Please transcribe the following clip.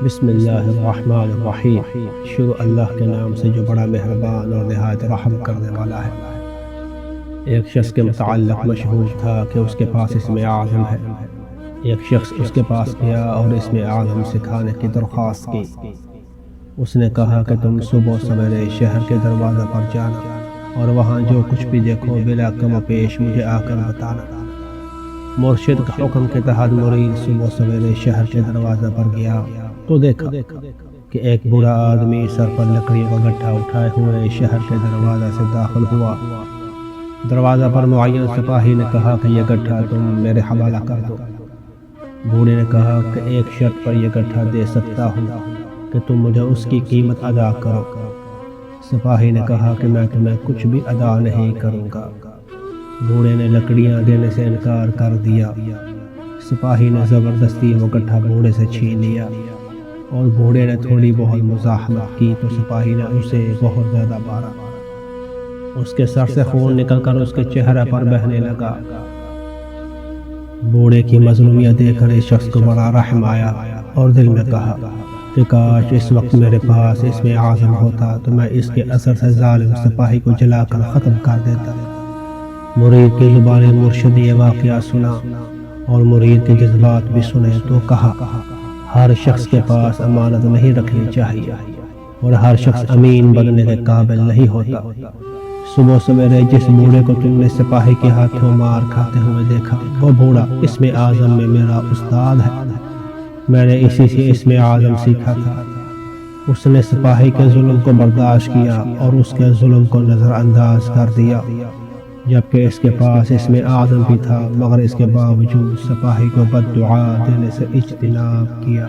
بسم اللہ الرحمن الرحیم۔ شروع اللہ کے نام سے جو بڑا مہربان اور نہایت رحم کرنے والا ہے۔ ایک شخص کے متعلق مشہور تھا کہ اس کے پاس اسم اعظم ہے۔ ایک شخص اس کے پاس گیا اور اسم اعظم سکھانے کی درخواست کی۔ اس نے کہا کہ تم صبح سویرے شہر کے دروازے پر جانا اور وہاں جو کچھ بھی دیکھو بلا کم و پیش مجھے آ کر بتانا۔ مرشد کے حکم کے تحت مرید صبح سویرے شہر کے دروازے پر گیا تو دیکھا کہ ایک بوڑھا آدمی سر پر لکڑی کا گٹھا اٹھائے ہوئے شہر کے دروازے سے داخل ہوا۔ دروازہ پر معین سپاہی نے کہا کہ یہ گٹھا تم میرے حوالہ کر دو۔ بوڑھے نے کہا کہ ایک شرط پر یہ گٹھا دے سکتا ہوں کہ تم مجھے اس کی قیمت ادا کرو۔ سپاہی نے کہا کہ میں تمہیں کچھ بھی ادا نہیں کروں گا۔ بوڑھے نے لکڑیاں دینے سے انکار کر دیا۔ سپاہی نے زبردستی وہ گٹھا بوڑھے سے چھین لیا اور بوڑھے نے تھوڑی بہت مزاحمت کی تو سپاہی نے اسے بہت زیادہ مارا۔ اس کے سر سے خون نکل کر اس کے چہرے پر بہنے لگا۔ بوڑھے کی مظلومیت دیکھ کر اس شخص کو بڑا رحم آیا اور دل میں کہا کہ کاش اس وقت میرے پاس اسم اعظم ہوتا تو میں اس کے اثر سے ظالم سپاہی کو جلا کر ختم کر دیتا۔ مرید کی زبان مرشد نے یہ واقعہ سنا اور مرید کے جذبات بھی سنے تو کہا ہر شخص کے پاس امانت نہیں رکھنی چاہیے اور ہر شخص امین بننے کے قابل نہیں ہوتا۔ صبح سویرے جس بوڑھے کو تم نے سپاہی کے ہاتھوں مار کھاتے ہوئے دیکھا وہ بوڑھا اسم اعظم میں میرا استاد ہے۔ میں نے اسی سے اسم اعظم سیکھا تھا۔ اس نے سپاہی کے ظلم کو برداشت کیا اور اس کے ظلم کو نظر انداز کر دیا، جبکہ اس کے پاس اسم اعظم بھی تھا، مگر اس کے باوجود سپاہی کو بد دعا دینے سے اجتناب کیا۔